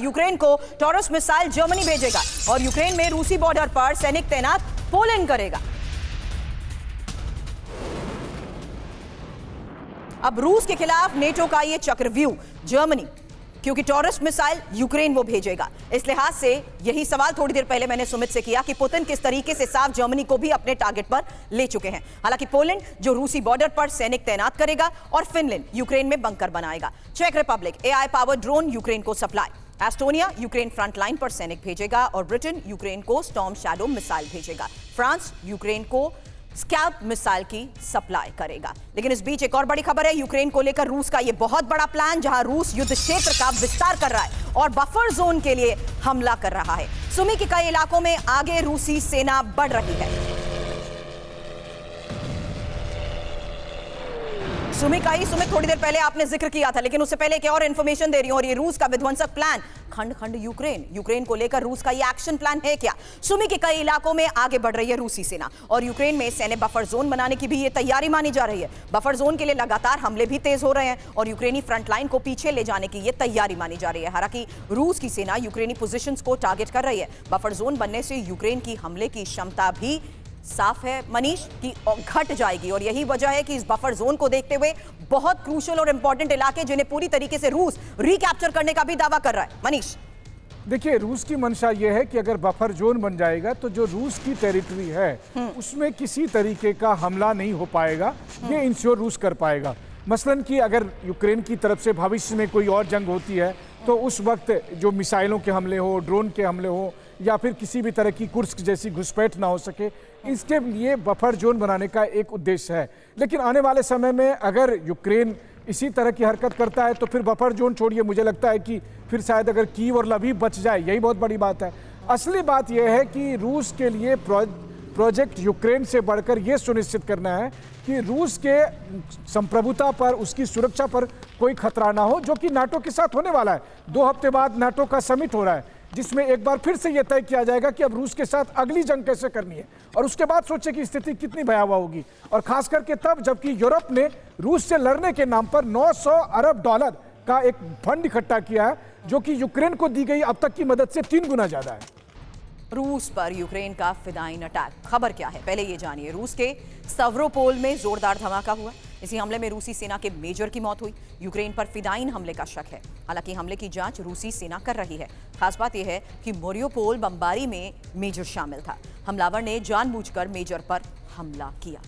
Ukraine को taurus missile Germany भेजेगा और यूक्रेन में रूसी बॉर्डर पर सैनिक तैनात पोलैंड करेगा। अब रूस के खिलाफ नेटो का यह चक्रव्यूह, जर्मनी क्योंकि टॉरस मिसाइल यूक्रेन वो भेजेगा, इस लिहाज से यही सवाल थोड़ी देर पहले मैंने सुमित से किया कि पुतिन किस तरीके से साफ जर्मनी को भी अपने टारगेट पर ले चुके हैं। हालांकि पोलैंड जो रूसी बॉर्डर पर सैनिक तैनात करेगा और फिनलैंड यूक्रेन में बंकर बनाएगा। चेक Republic AI power drone Ukraine को supply, Estonia Ukraine front line पर सैनिक भेजेगा और ब्रिटेन यूक्रेन को स्टॉर्म शैडो मिसाइल भेजेगा। फ्रांस यूक्रेन को स्कैल्प मिसाइल की सप्लाई करेगा। लेकिन इस बीच एक और बड़ी खबर है, यूक्रेन को लेकर रूस का यह बहुत बड़ा प्लान, जहां रूस युद्ध क्षेत्र का विस्तार कर रहा है और बफर जोन के लिए हमला कर रहा है। सुमी के कई इलाकों में आगे रूसी सेना बढ़ रही है। सुमी थोड़ी देर पहले आपने जिक्र किया था, लेकिन उससे पहले एक और इंफॉर्मेशन दे रही हूं, और ये रूस का विध्वंसक प्लान खंड खंड यूक्रेन को लेकर रूस का ये एक्शन प्लान है क्या? सुमी के कई इलाकों में आगे बढ़ रही है रूसी सेना और यूक्रेन में सैन्य बफर जोन बनाने की भी ये तैयारी मानी जा रही है। बफर जोन के लिए लगातार हमले भी तेज हो रहे हैं और यूक्रेनी फ्रंट लाइन को पीछे ले जाने की ये तैयारी मानी जा रही है। हालांकि रूस की सेना यूक्रेनी पोजीशंस को टारगेट कर रही है। बफर जोन बनने से यूक्रेन की हमले की क्षमता भी साफ है मनीष की घट जाएगी, और यही वजह है कि इस बफर जोन को देखते हुए बहुत क्रूशियल और इंपॉर्टेंट इलाके जिन्हें पूरी तरीके से रूस रिकैप्चर करने का भी दावा कर रहा है। मनीष देखिए, रूस की मंशा यह है कि अगर बफर जोन बन जाएगा तो जो रूस की टेरिटरी है उसमें किसी तरीके का हमला नहीं हो पाएगा, ये इंश्योर रूस कर पाएगा। मसलन कि अगर यूक्रेन की तरफ से भविष्य में कोई और जंग होती है तो उस वक्त जो मिसाइलों के हमले हो, ड्रोन के हमले हो, या फिर किसी भी तरह की कुर्स्क जैसी घुसपैठ ना हो सके, इसके लिए बफर जोन बनाने का एक उद्देश्य है। लेकिन आने वाले समय में अगर यूक्रेन इसी तरह की हरकत करता है तो फिर बफर जोन छोड़िए, मुझे लगता है कि फिर शायद अगर कीव और लवीव बच जाए, यही बहुत बड़ी बात है। असली बात यह है कि रूस के लिए प्रोजेक्ट यूक्रेन से बढ़कर यह सुनिश्चित करना है कि रूस के संप्रभुता पर, उसकी सुरक्षा पर कोई खतरा ना हो, जो कि नाटो के साथ होने वाला है। 2 हफ्ते बाद नाटो का समिट हो रहा है, जिसमें एक बार फिर से यह तय किया जाएगा कि अब रूस के साथ अगली जंग कैसे करनी है, और उसके बाद सोचे कि स्थिति कितनी भयावह होगी। और खास करके तब जबकि यूरोप ने रूस से लड़ने के नाम पर $900 अरब का एक फंड इकट्ठा किया है, जो कि यूक्रेन को दी गई अब तक की मदद से 3 गुना ज्यादा है। रूस पर यूक्रेन का फिदाइन अटैक, खबर क्या है पहले ये जानिए। रूस के स्तवरोपोल में जोरदार धमाका हुआ। इसी हमले में रूसी सेना के मेजर की मौत हुई। यूक्रेन पर फिदाइन हमले का शक है। हालांकि हमले की जांच रूसी सेना कर रही है। खास बात यह है कि मोरियोपोल बमबारी में मेजर शामिल था। हमलावर ने जानबूझकर मेजर पर हमला किया।